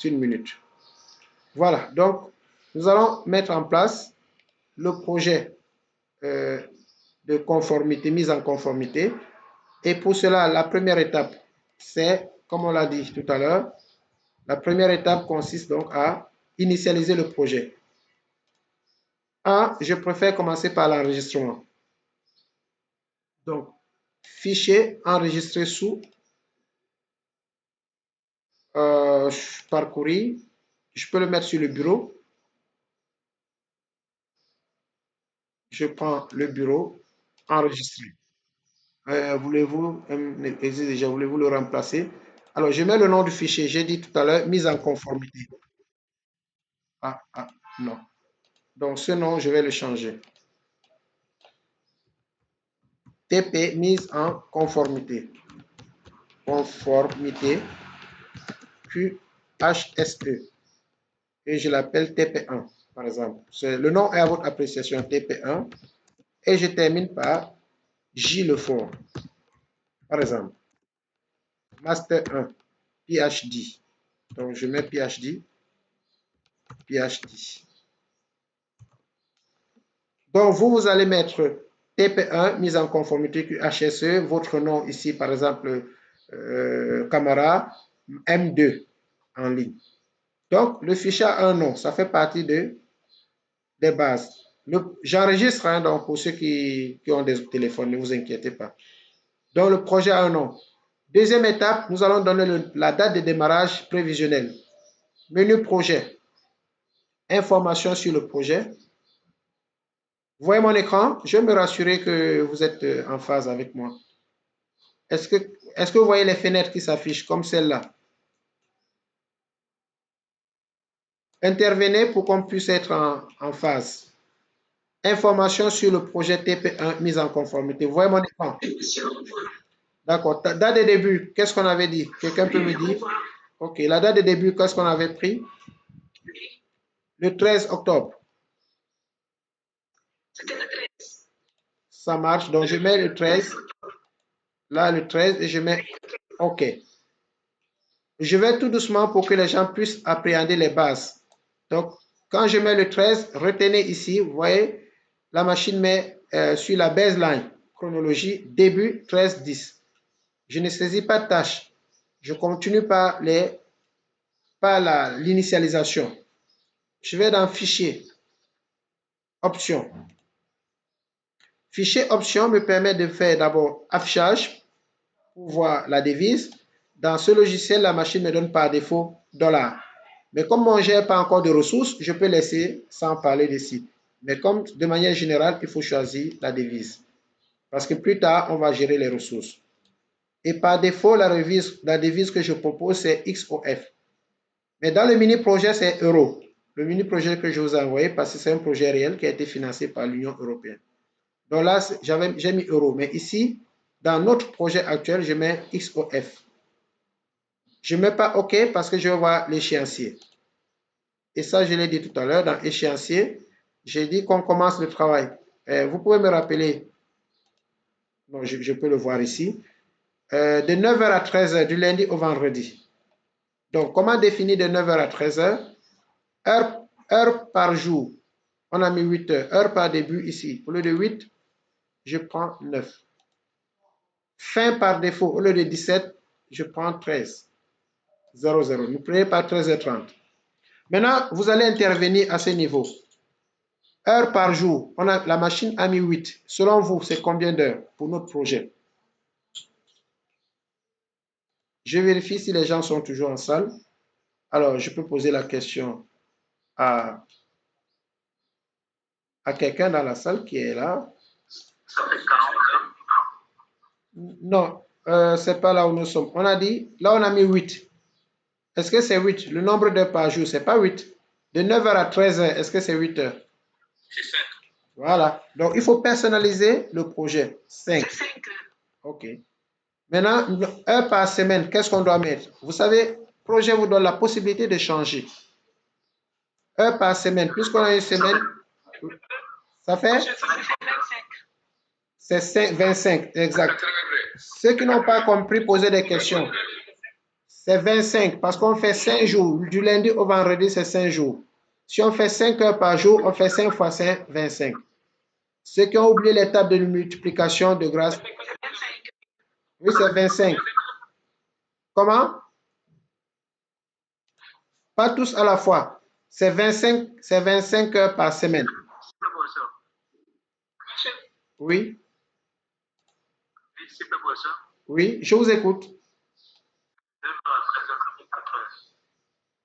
une minute. Voilà, donc nous allons mettre en place le projet de conformité, mise en conformité. Et pour cela, la première étape, c'est, comme on l'a dit tout à l'heure, la première étape consiste donc à initialiser le projet. Je préfère commencer par l'enregistrement. Donc, fichier enregistré sous parcourir. Je peux le mettre sur le bureau. Je prends le bureau, enregistrer. Voulez-vous le remplacer? Alors, je mets le nom du fichier. J'ai dit tout à l'heure, mise en conformité. Non. Donc, ce nom, je vais le changer. TP, mise en conformité. Conformité, QHSE. Et je l'appelle TP1, par exemple. Le nom est à votre appréciation, TP1. Et je termine par J Lefort, par exemple. Master 1, PhD. Donc, je mets PhD. Donc, vous allez mettre TP1, mise en conformité QHSE, votre nom ici, par exemple, Camara M2 en ligne. Donc, le fichier a un nom, ça fait partie des bases. J'enregistre, hein, donc pour ceux qui ont des téléphones, ne vous inquiétez pas. Donc, le projet a un nom. Deuxième étape, nous allons donner la date de démarrage prévisionnelle. Menu projet. Information sur le projet. Vous voyez mon écran? Je vais me rassurer que vous êtes en phase avec moi. Est-ce que vous voyez les fenêtres qui s'affichent comme celle-là? Intervenez pour qu'on puisse être en phase. Information sur le projet TP1 mise en conformité. Vous voyez mon écran? D'accord. Date de début, qu'est-ce qu'on avait dit? Quelqu'un peut me dire? Ok. La date de début, qu'est-ce qu'on avait pris? Le 13 octobre. Ça marche. Donc, je mets le 13. Là, le 13 et je mets OK. Je vais tout doucement pour que les gens puissent appréhender les bases. Donc, quand je mets le 13, retenez ici, vous voyez, la machine met sur la baseline, chronologie, début 13-10. Je ne saisis pas de tâche. Je continue par l'initialisation. Je vais dans Fichier, Options. Fichier Options me permet de faire d'abord affichage pour voir la devise. Dans ce logiciel, la machine me donne par défaut $. Mais comme on ne gère pas encore de ressources, je peux laisser sans parler d'ici. Mais comme de manière générale, il faut choisir la devise. Parce que plus tard, on va gérer les ressources. Et par défaut, la devise que je propose, c'est XOF. Mais dans le mini-projet, c'est euro. Le mini-projet que je vous ai envoyé, parce que c'est un projet réel qui a été financé par l'Union européenne. Donc là, j'ai mis euro. Mais ici, dans notre projet actuel, je mets XOF. Je ne mets pas OK parce que je vais voir l'échéancier. Et ça, je l'ai dit tout à l'heure, dans échéancier, j'ai dit qu'on commence le travail. Vous pouvez me rappeler, non, je peux le voir ici, de 9h à 13h, du lundi au vendredi. Donc, comment définir de 9h à 13h? Heure par jour, on a mis 8 heures. Heure par début ici, au lieu de 8, je prends 9. Fin par défaut, au lieu de 17, je prends 13. 00. Vous prenez par 13h30. Maintenant, vous allez intervenir à ce niveau. Heure par jour, la machine a mis 8. Selon vous, c'est combien d'heures pour notre projet? Je vérifie si les gens sont toujours en salle. Alors, je peux poser la question à quelqu'un dans la salle qui est là. Non, c'est pas là où nous sommes. On a dit, là on a mis 8. Est-ce que c'est 8? Le nombre d'heures par jour, c'est pas 8. De 9h à 13h, est-ce que c'est 8 heures? C'est 5. Voilà. Donc, il faut personnaliser le projet. 5. C'est 5 heures. OK. Maintenant, heure par semaine, qu'est-ce qu'on doit mettre? Vous savez, le projet vous donne la possibilité de changer. Heure par semaine, puisqu'on a une semaine, ça fait? C'est 25, exact. Ceux qui n'ont pas compris, posez des questions. c'est 25 parce qu'on fait 5 jours. Du lundi au vendredi, c'est 5 jours. Si on fait 5 heures par jour, on fait 5 fois 5, 25. Ceux qui ont oublié l'étape de multiplication de grâce. Oui, c'est 25. Comment? Pas tous à la fois. C'est 25 heures par semaine. Oui. Oui, je vous écoute.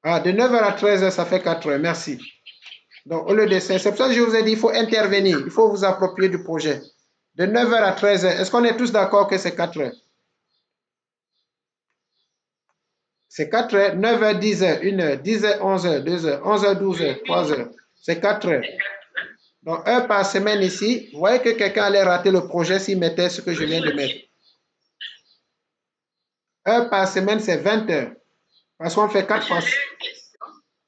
Ah, de 9h à 13h, ça fait 4 heures. Merci. Donc, au lieu de 5, c'est pour ça que je vous ai dit, il faut intervenir, il faut vous approprier du projet. De 9h à 13h, est-ce qu'on est tous d'accord que c'est 4 heures? C'est 4 heures, 9h, 10h, 1h, 10h, 11h, 2h, 11h, 12h, 3h. C'est 4 heures. Donc, heure par semaine ici, vous voyez que quelqu'un allait rater le projet s'il mettait ce que je viens de mettre. Heure par semaine, c'est 20 heures. Parce qu'on fait 4 fois.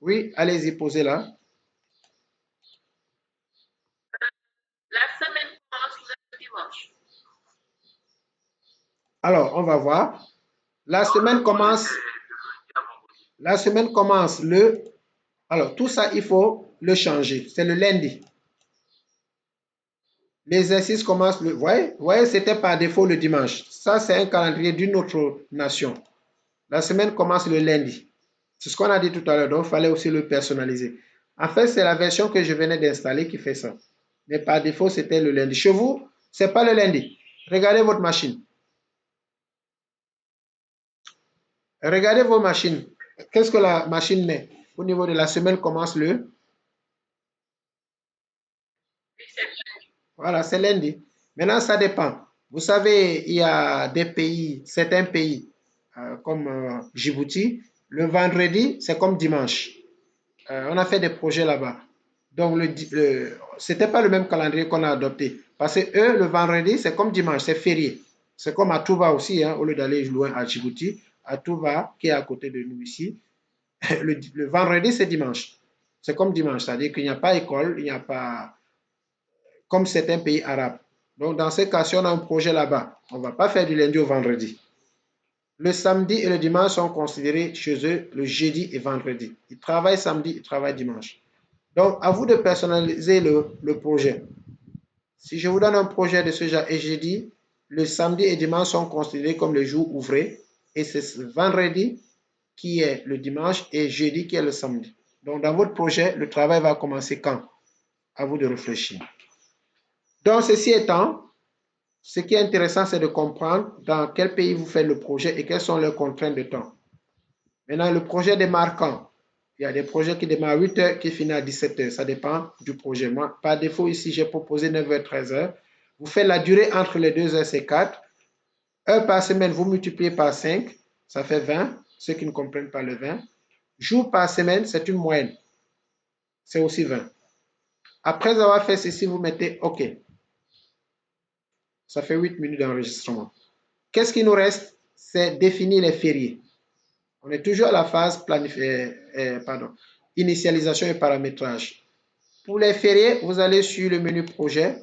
Oui, allez-y, posez-la. La semaine commence le dimanche. Alors, on va voir. La semaine commence le... Alors, tout ça, il faut le changer. C'est le lundi. L'exercice commence le... Vous voyez, c'était par défaut le dimanche. Ça, c'est un calendrier d'une autre nation. La semaine commence le lundi. C'est ce qu'on a dit tout à l'heure. Donc, il fallait aussi le personnaliser. En fait, c'est la version que je venais d'installer qui fait ça. Mais par défaut, c'était le lundi. Chez vous, ce n'est pas le lundi. Regardez votre machine. Regardez vos machines. Qu'est-ce que la machine met? Au niveau de la semaine commence le... Voilà, c'est lundi. Maintenant, ça dépend. Vous savez, il y a des pays, certains pays, comme Djibouti, le vendredi, c'est comme dimanche. On a fait des projets là-bas. Donc, ce n'était pas le même calendrier qu'on a adopté. Parce que eux, le vendredi, c'est comme dimanche, c'est férié. C'est comme à Touba aussi, hein, au lieu d'aller loin à Djibouti, à Touba, qui est à côté de nous ici. Le vendredi, c'est dimanche. C'est comme dimanche, c'est-à-dire qu'il n'y a pas école, il n'y a pas comme certains pays arabes. Donc, dans ce cas, si on a un projet là-bas, on ne va pas faire du lundi au vendredi. Le samedi et le dimanche sont considérés chez eux le jeudi et vendredi. Ils travaillent samedi, ils travaillent dimanche. Donc, à vous de personnaliser le projet. Si je vous donne un projet de ce genre et je dis le samedi et dimanche sont considérés comme les jours ouvrés et c'est vendredi qui est le dimanche et jeudi qui est le samedi. Donc, dans votre projet, le travail va commencer quand? À vous de réfléchir. Donc, ceci étant, ce qui est intéressant, c'est de comprendre dans quel pays vous faites le projet et quelles sont leurs contraintes de temps. Maintenant, le projet démarre quand? Il y a des projets qui démarrent à 8 heures, qui finissent à 17 heures. Ça dépend du projet. Moi, par défaut, ici, j'ai proposé 9 h, 13 heures. Vous faites la durée entre les 2 heures, c'est 4. Heures par semaine, vous multipliez par 5, ça fait 20. Ceux qui ne comprennent pas le 20. Jours par semaine, c'est une moyenne. C'est aussi 20. Après avoir fait ceci, vous mettez OK. Ça fait 8 minutes d'enregistrement. Qu'est-ce qui nous reste? C'est définir les fériés. On est toujours à la phase initialisation et paramétrage. Pour les fériés, vous allez sur le menu projet,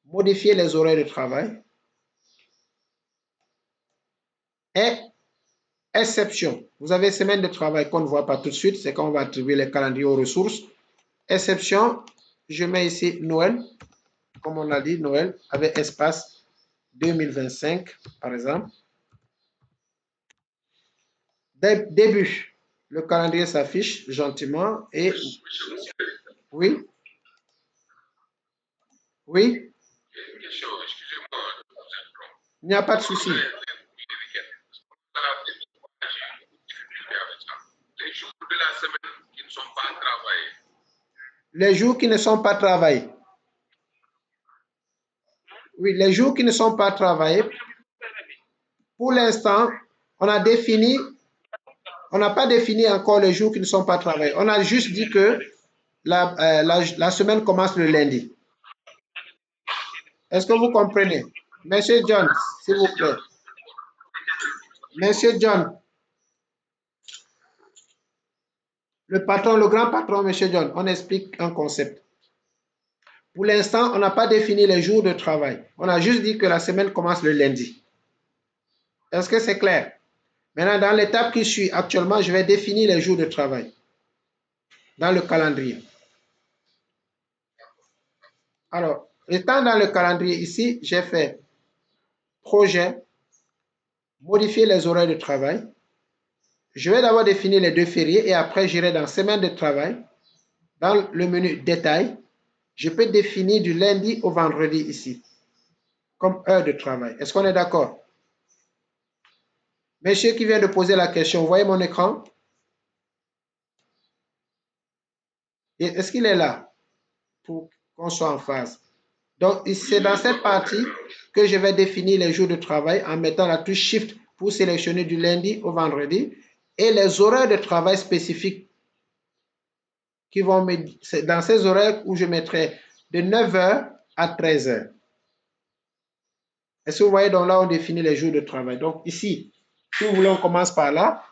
modifier les horaires de travail et exception. Vous avez semaine de travail qu'on ne voit pas tout de suite, c'est quand on va attribuer les calendriers aux ressources. Exception, je mets ici Noël, comme on l'a dit, Noël, avec espace 2025, par exemple. Début, le calendrier s'affiche gentiment et... Oui? Oui? Il n'y a pas de souci. Les jours qui ne sont pas travaillés. Oui, les jours qui ne sont pas travaillés. Pour l'instant, on n'a pas défini encore les jours qui ne sont pas travaillés. On a juste dit que la semaine commence le lundi. Est-ce que vous comprenez? Monsieur John, s'il vous plaît. Monsieur John. Le patron, le grand patron, Monsieur John, on explique un concept. Pour l'instant, on n'a pas défini les jours de travail. On a juste dit que la semaine commence le lundi. Est-ce que c'est clair? Maintenant, dans l'étape qui suit, actuellement, je vais définir les jours de travail dans le calendrier. Alors, étant dans le calendrier ici, j'ai fait projet, modifier les horaires de travail. Je vais d'abord définir les 2 fériés et après, j'irai dans semaine de travail. Dans le menu détail, je peux définir du lundi au vendredi ici, comme heure de travail. Est-ce qu'on est d'accord? Monsieur qui vient de poser la question, vous voyez mon écran? Est-ce qu'il est là pour qu'on soit en phase? Donc, c'est dans cette partie que je vais définir les jours de travail en mettant la touche Shift pour sélectionner du lundi au vendredi et les horaires de travail spécifiques qui vont me... C'est dans ces horaires où je mettrai de 9h à 13h. Est-ce que vous voyez? Donc là, on définit les jours de travail. Donc ici, si vous voulez, on commence par là.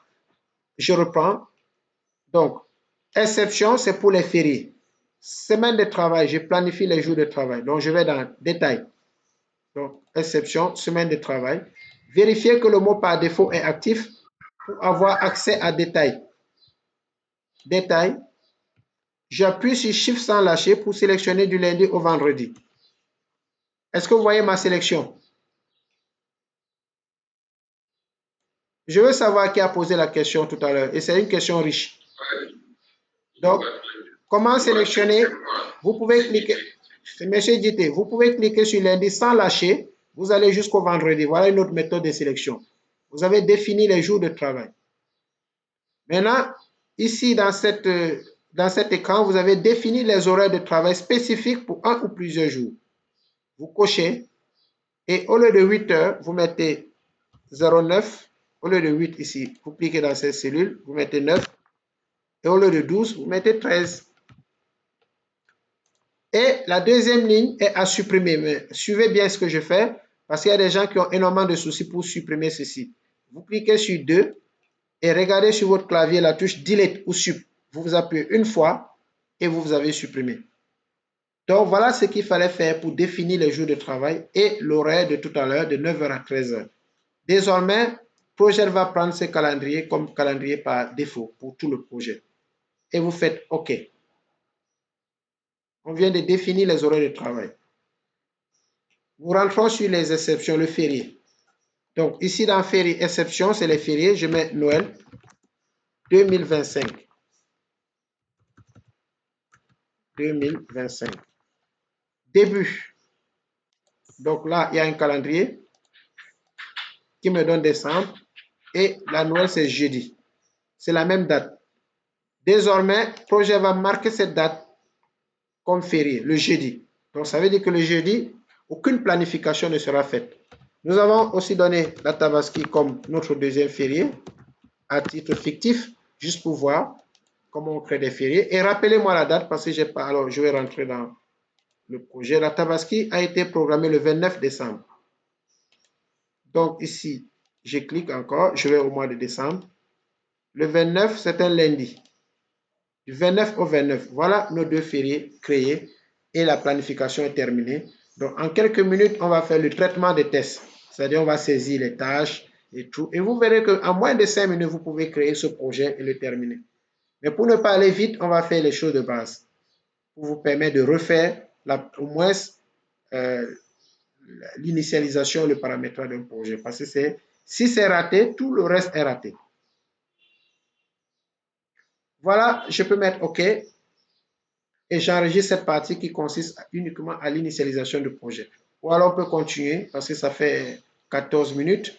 Je reprends. Donc, exception, c'est pour les fériés. Semaine de travail, je planifie les jours de travail. Donc, je vais dans détail. Donc, exception, semaine de travail. Vérifiez que le mot par défaut est actif pour avoir accès à détail. Détail. J'appuie sur Shift sans lâcher pour sélectionner du lundi au vendredi. Est-ce que vous voyez ma sélection? Je veux savoir qui a posé la question tout à l'heure et c'est une question riche. Donc, comment sélectionner? Vous pouvez cliquer, Monsieur Dité, vous pouvez cliquer sur lundi sans lâcher. Vous allez jusqu'au vendredi. Voilà une autre méthode de sélection. Vous avez défini les jours de travail. Maintenant, ici, dans cet écran, vous avez défini les horaires de travail spécifiques pour un ou plusieurs jours. Vous cochez et au lieu de 8 heures, vous mettez 09. Au lieu de 8 ici, vous cliquez dans cette cellule, vous mettez 9. Et au lieu de 12, vous mettez 13. Et la deuxième ligne est à supprimer. Mais suivez bien ce que je fais parce qu'il y a des gens qui ont énormément de soucis pour supprimer ceci. Vous cliquez sur 2 et regardez sur votre clavier la touche Delete ou Sup. Vous vous appuyez une fois et vous avez supprimé. Donc voilà ce qu'il fallait faire pour définir les jours de travail et l'horaire de tout à l'heure de 9h à 13h. Désormais, Projet va prendre ce calendrier comme calendrier par défaut pour tout le projet. Et vous faites OK. On vient de définir les horaires de travail. Nous rentrons sur les exceptions, le férié. Donc ici dans férié, exception, c'est les fériés. Je mets Noël 2025. 2025. Début. Donc là, il y a un calendrier qui me donne décembre. Et la Noël, c'est jeudi. C'est la même date. Désormais, projet va marquer cette date comme férié, le jeudi. Donc ça veut dire que le jeudi, aucune planification ne sera faite. Nous avons aussi donné la Tabaski comme notre deuxième férié à titre fictif, juste pour voir comment on crée des fériés. Et rappelez-moi la date parce que j'ai pas. Alors, je vais rentrer dans le projet. La Tabaski a été programmée le 29 décembre. Donc ici, je clique encore, je vais au mois de décembre. Le 29, c'est un lundi. Du 29 au 29, voilà nos 2 fériés créés et la planification est terminée. Donc en quelques minutes, on va faire le traitement des tests. C'est-à-dire on va saisir les tâches et tout. Et vous verrez qu'en moins de 5 minutes, vous pouvez créer ce projet et le terminer. Mais pour ne pas aller vite, on va faire les choses de base pour vous permettre de refaire au moins l'initialisation, le paramétrage d'un projet. Parce que si c'est raté, tout le reste est raté. Voilà, je peux mettre OK et j'enregistre cette partie qui consiste uniquement à l'initialisation du projet. Ou alors on peut continuer parce que ça fait 14 minutes.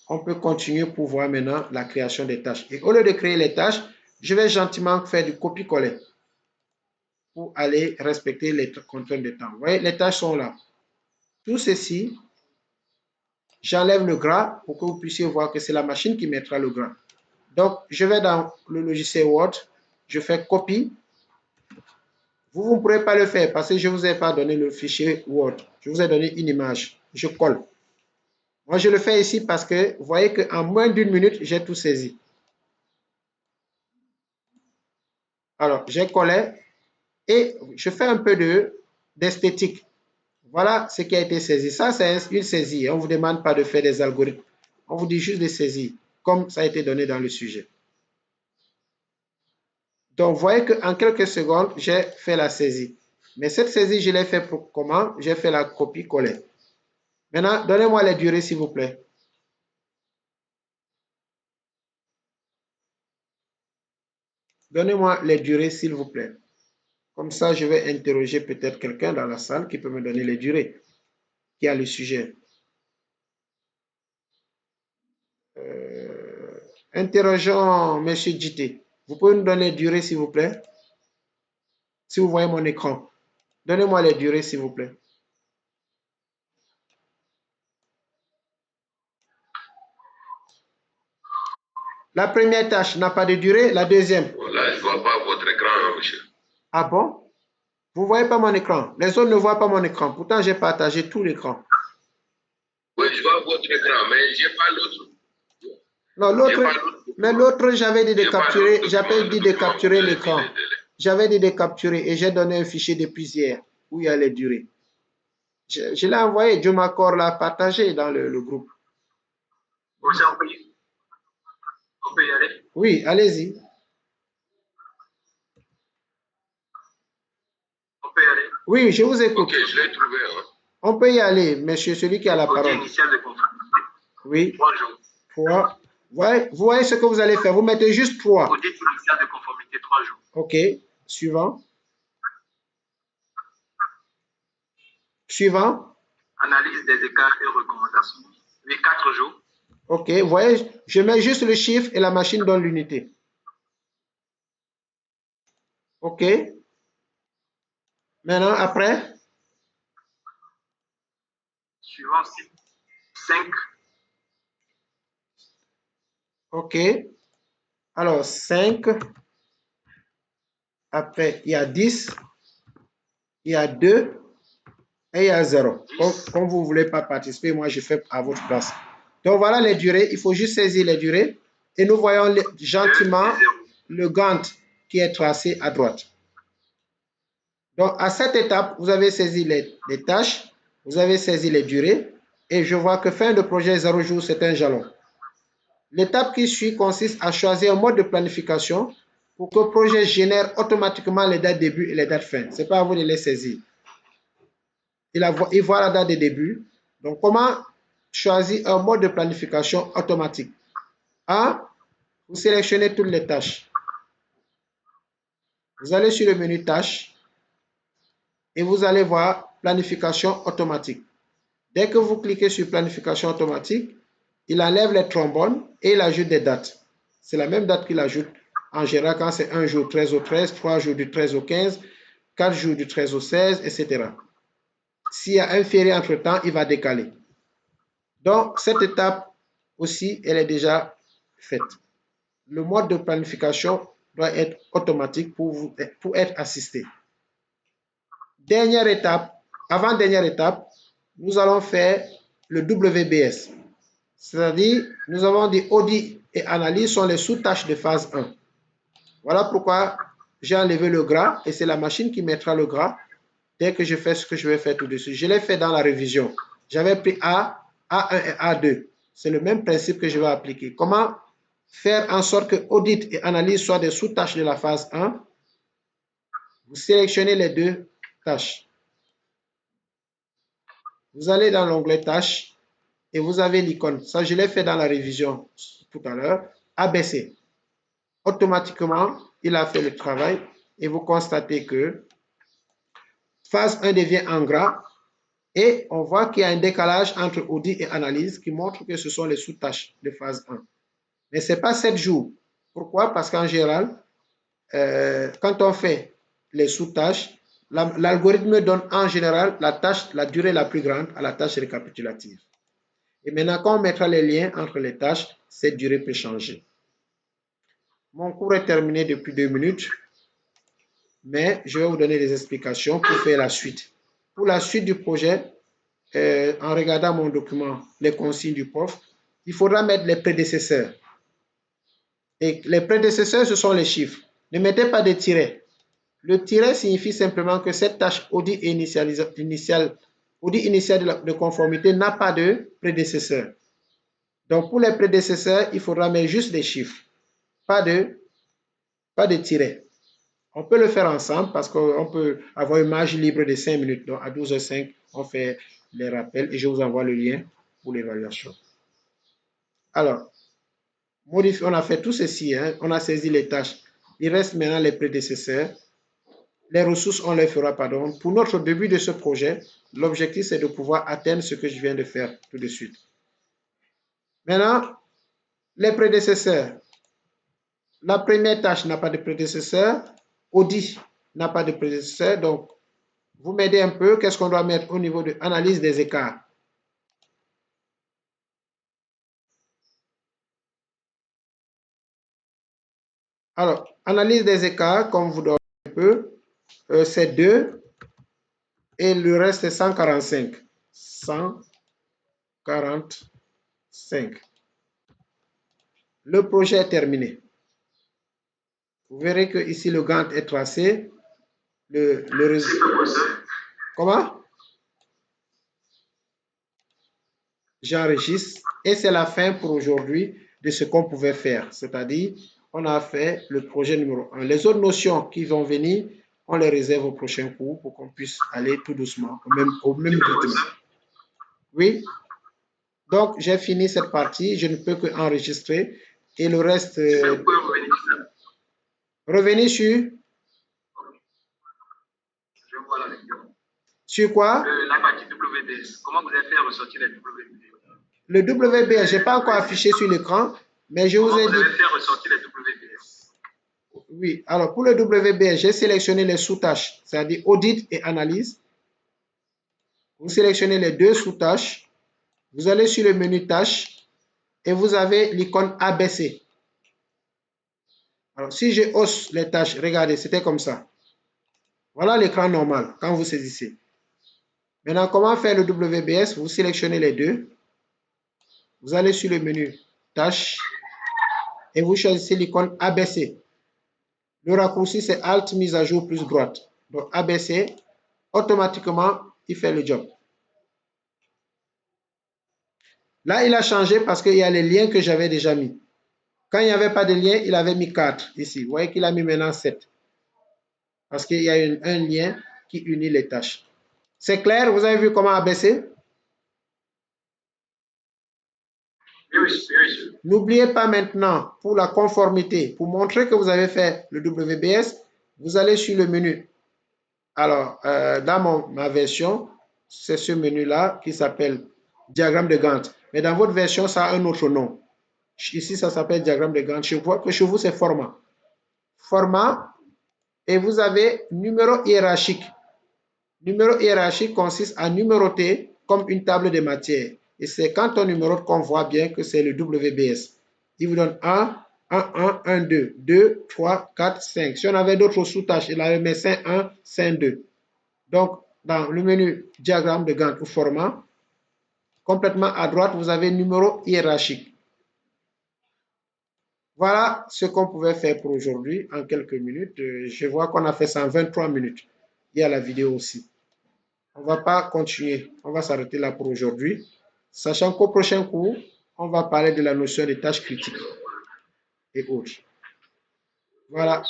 On peut continuer pour voir maintenant la création des tâches. Et au lieu de créer les tâches, je vais gentiment faire du copier-coller pour aller respecter les contraintes de temps. Vous voyez, les tâches sont là. Tout ceci, j'enlève le gras pour que vous puissiez voir que c'est la machine qui mettra le gras. Donc, je vais dans le logiciel Word, je fais copie. Vous ne pourrez pas le faire parce que je ne vous ai pas donné le fichier Word. Je vous ai donné une image. Je colle. Moi, je le fais ici parce que vous voyez qu'en moins d'une minute, j'ai tout saisi. Alors, j'ai collé et je fais un peu d'esthétique. Voilà ce qui a été saisi. Ça, c'est une saisie. On ne vous demande pas de faire des algorithmes. On vous dit juste de saisir. comme ça a été donné dans le sujet. Donc, vous voyez qu'en quelques secondes, j'ai fait la saisie. Mais cette saisie, je l'ai fait pour comment? J'ai fait la copie-coller. Maintenant, donnez-moi les durées, s'il vous plaît. Donnez-moi les durées, s'il vous plaît. Comme ça, je vais interroger peut-être quelqu'un dans la salle qui peut me donner les durées, qui a le sujet. Interrogeons M. JT. Vous pouvez nous donner les durées, s'il vous plaît? Si vous voyez mon écran. Donnez-moi les durées, s'il vous plaît. La première tâche n'a pas de durée, la deuxième. Là, je ne vois pas votre écran, monsieur. Ah bon? Vous ne voyez pas mon écran? Les autres ne voient pas mon écran. Pourtant, j'ai partagé tout l'écran. Oui, je vois votre écran, mais je n'ai pas l'autre. Non, l'autre, mais l'autre, j'avais dit de capturer, l'écran. J'avais dit de capturer et j'ai donné un fichier depuis hier où il y a les durées. Je l'ai envoyé, Dieu m'accorde l'a partagé dans le groupe. On peut y aller? Oui, allez-y. On peut y aller? Oui, je vous écoute. Ok, je l'ai trouvé. Hein. On peut y aller, monsieur, celui qui a la parole. Initial de conformité. Oui. 3 jours. 3. Vous voyez ce que vous allez faire. Vous mettez juste 3. Audit initial de conformité, 3 jours. Ok. Suivant. Suivant. Analyse des écarts et recommandations. Oui, 4 jours. Ok. Vous voyez, je mets juste le chiffre et la machine donne l'unité. Ok. Maintenant, après. Suivant, 5. Ok. Alors, 5. Après, il y a 10. Il y a 2. Et il y a 0. Comme vous ne voulez pas participer, moi, je fais à votre place. Donc, voilà les durées. Il faut juste saisir les durées. Et nous voyons gentiment le Gantt qui est tracé à droite. Donc, à cette étape, vous avez saisi les tâches, vous avez saisi les durées, et je vois que fin de projet 0 jour, c'est un jalon. L'étape qui suit consiste à choisir un mode de planification pour que le projet génère automatiquement les dates début et les dates fin. Ce n'est pas à vous de les saisir. Il voit la date de début. Donc, comment choisir un mode de planification automatique? 1. Vous sélectionnez toutes les tâches. Vous allez sur le menu tâches et vous allez voir planification automatique. Dès que vous cliquez sur planification automatique, il enlève les trombones et il ajoute des dates. C'est la même date qu'il ajoute en général quand c'est un jour 13 au 13, 3 jours du 13 au 15, 4 jours du 13 au 16, etc. S'il y a un férié entre-temps, il va décaler. Donc, cette étape aussi, elle est déjà faite. Le mode de planification doit être automatique pour être assisté. Dernière étape, avant-dernière étape, nous allons faire le WBS. C'est-à-dire, nous avons dit audit et analyse sont les sous-tâches de phase 1. Voilà pourquoi j'ai enlevé le gras et c'est la machine qui mettra le gras dès que je fais ce que je vais faire tout de suite. Je l'ai fait dans la révision. J'avais pris A, A1 et A2. C'est le même principe que je vais appliquer. Comment faire en sorte que audit et analyse soient des sous-tâches de la phase 1? Vous sélectionnez les deux tâches. Vous allez dans l'onglet tâches et vous avez l'icône. Ça, je l'ai fait dans la révision tout à l'heure. ABC. Automatiquement, il a fait le travail et vous constatez que phase 1 devient en gras et on voit qu'il y a un décalage entre audit et analyse qui montre que ce sont les sous-tâches de phase 1. Mais ce n'est pas 7 jours. Pourquoi? Parce qu'en général, quand on fait les sous-tâches, l'algorithme donne en général la durée la plus grande à la tâche récapitulative. Et maintenant, quand on mettra les liens entre les tâches, cette durée peut changer. Mon cours est terminé depuis 2 minutes, mais je vais vous donner des explications pour faire la suite. Pour la suite du projet, en regardant mon document, les consignes du prof, il faudra mettre les prédécesseurs. Et les prédécesseurs, ce sont les chiffres. Ne mettez pas de tirets. Le tiret signifie simplement que cette tâche audit initial de conformité n'a pas de prédécesseur. Donc, pour les prédécesseurs, il faudra mettre juste des chiffres, pas de tirets. On peut le faire ensemble parce qu'on peut avoir une marge libre de 5 minutes. Donc, à 12h05, on fait les rappels et je vous envoie le lien pour l'évaluation. Alors, on a fait tout ceci, hein, on a saisi les tâches. Il reste maintenant les prédécesseurs. Les ressources, on les fera, pardon. Pour notre début de ce projet, l'objectif, c'est de pouvoir atteindre ce que je viens de faire tout de suite. Maintenant, les prédécesseurs. La première tâche n'a pas de prédécesseur. Audit n'a pas de prédécesseur. Donc, vous m'aidez un peu. Qu'est-ce qu'on doit mettre au niveau de l'analyse des écarts? Alors, analyse des écarts, comme vous donnez un peu, c'est 2 et le reste est 145. 145. Le projet est terminé. Vous verrez que ici le Gantt est tracé. Le résultat. Comment? J'enregistre et c'est la fin pour aujourd'hui de ce qu'on pouvait faire. C'est-à-dire, on a fait le projet numéro 1. Les autres notions qui vont venir, on les réserve au prochain cours pour qu'on puisse aller tout doucement, au même rythme. Oui. Donc, j'ai fini cette partie. Je ne peux que enregistrer et le reste. Revenir sur. Je vois la vidéo. Sur quoi? La partie WBS. Comment vous avez fait ressortir les WBS? Le WBS, je n'ai pas encore affiché sur l'écran, mais je vous ai dit. Comment vous avez fait ressortir les WBS? Oui, alors pour le WBS, j'ai sélectionné les sous-tâches, c'est-à-dire audit et analyse. Vous sélectionnez les deux sous-tâches. Vous allez sur le menu tâches et vous avez l'icône ABC. Alors, si je hausse les tâches, regardez, c'était comme ça. Voilà l'écran normal quand vous saisissez. Maintenant, comment faire le WBS? Vous sélectionnez les deux. Vous allez sur le menu tâches et vous choisissez l'icône ABC. Le raccourci, c'est Alt mise à jour plus droite. Donc, ABC, automatiquement, il fait le job. Là, il a changé parce qu'il y a les liens que j'avais déjà mis. Quand il n'y avait pas de lien, il avait mis 4 ici. Vous voyez qu'il a mis maintenant 7. Parce qu'il y a un lien qui unit les tâches. C'est clair? Vous avez vu comment abaisser? Oui. N'oubliez pas maintenant, pour la conformité, pour montrer que vous avez fait le WBS, vous allez sur le menu. Alors, dans ma version, c'est ce menu-là qui s'appelle diagramme de Gantt. Mais dans votre version, ça a un autre nom. Ici, ça s'appelle diagramme de Gantt. Je vois que chez vous, c'est format. Format, et vous avez numéro hiérarchique. Numéro hiérarchique consiste à numéroter comme une table de matière. Et c'est quand on numérote qu'on voit bien que c'est le WBS. Il vous donne 1, 1, 1, 1, 2, 2, 3, 4, 5. Si on avait d'autres sous-tâches, il avait mis 5, 1, 5, 2. Donc, dans le menu diagramme de Gantt ou format, complètement à droite, vous avez numéro hiérarchique. Voilà ce qu'on pouvait faire pour aujourd'hui en quelques minutes. Je vois qu'on a fait ça en 23 minutes. Il y a la vidéo aussi. On ne va pas continuer. On va s'arrêter là pour aujourd'hui. Sachant qu'au prochain cours, on va parler de la notion des tâches critiques et autres. Voilà.